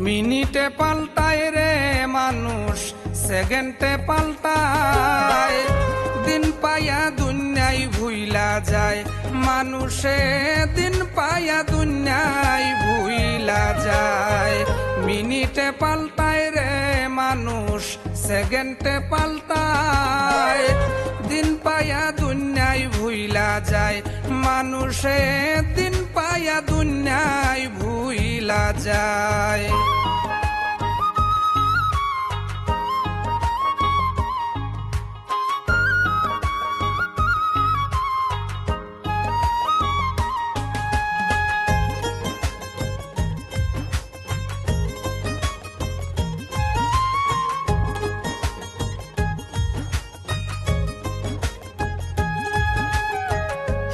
মিনিটে পাল্টায় রে মানুষ, সেকেন্ডে পাল্টায়। দিন পায়া দুনিয়ায় ভুইলা যায় মানুষে, দিন পায়া দুনিয়ায় ভুইলা যায়। মিনিটে পাল্টায় রে মানুষ, সেকেন্ডে পাল্টায়। দিন পায়া দুনিয়ায় ভুইলা যায় মানুষে, দিন পায়া দুনিয়ায় ভুইলা যায়।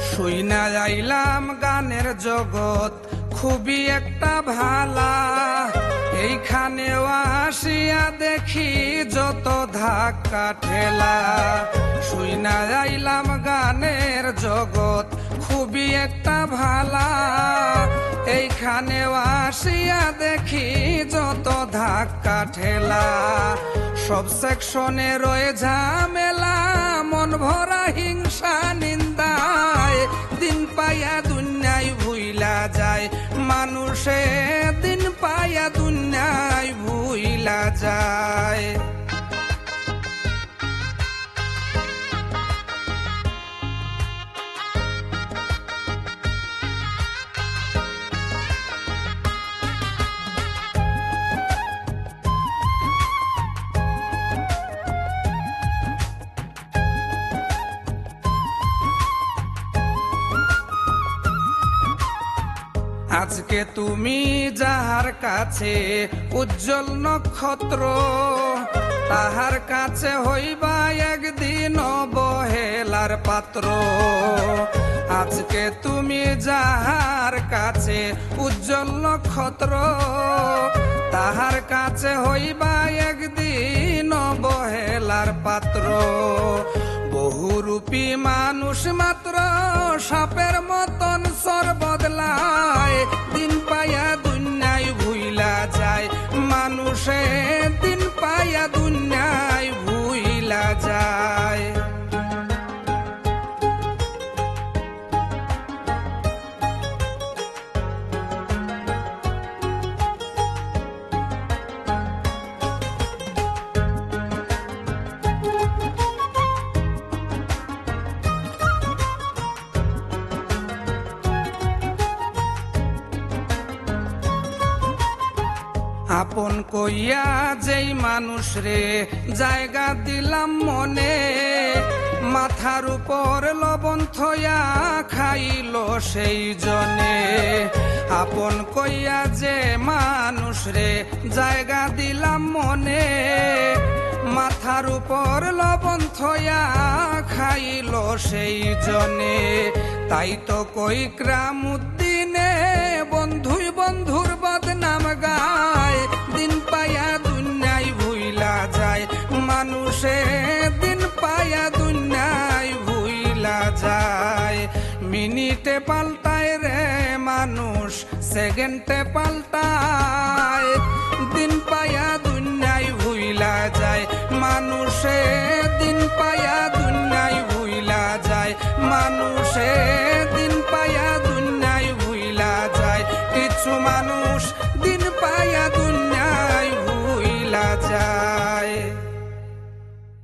শুইনা যাইলাম গানের জগৎ খুবই একটা ভালা, এইখানেও আসিয়া দেখি যত ধাক্কা ঠেলা। শুইনা যাইলাম গানের জগৎ খুবই একটা ভালা, এইখানেও আসিয়া দেখি যত ধাক্কা ঠেলা। সব সেকশনে রয়ে ঝামেলা, মন ভরা হিংসা নিন্দায়। দিন পায়া দুনিয়ায় ভুইলা যায় মানুষে, দিন পায়া দুনিয়ায় ভুইলা যায়। আজকে তুমি যাহার কাছে উজ্জ্বল নক্ষত্র, তাহার কাছে হইবা একদিন অবহেলার পাত্র। আজকে তুমি যাহার কাছে উজ্জ্বল নক্ষত্র, তাহার কাছে হইবা একদিন অবহেলার পাত্র। বহুরূপী মানুষ মাত্র সাপের মতন সর বদলায়। দিন পায়া দুনিয়ায় ভুইলা যায় মানুষে, দিন পায়া দুনিয়ায় ভুইলা যায়। আপন কইয়া যেই মানুষ রে জায়গা দিলাম মনে, মাথার উপর লবণ থয়া খাইল সেই জনে। আপন কইয়া যে মানুষ রে জায়গা দিলাম মনে, মাথার উপর লবণ থয়া খাইল সেই জনে। তাই তো কই ক্রামুদ্দিনে বন্ধুই বন্ধুর বদনাম গায়। দিন পায়া দুনিয়ায় ভুইলা যায় মানুষে, দিন পায়া দুনিয়ায় ভুইলা যায়। মিনিটে পাল্টায় রে মানুষ, সেকেন্ডে পাল্টায়। দিন পায়া দুনিয়ায় ভুইলা যায় মানুষে, দিন পায়া দুনিয়ায় ভুইলা যায় মানুষে, দিন পায়া দুনিয়ায় ভুইলা যায়। কিছু মানুষ দিন পায়া দুনিয়ায় ভুইলা যায়।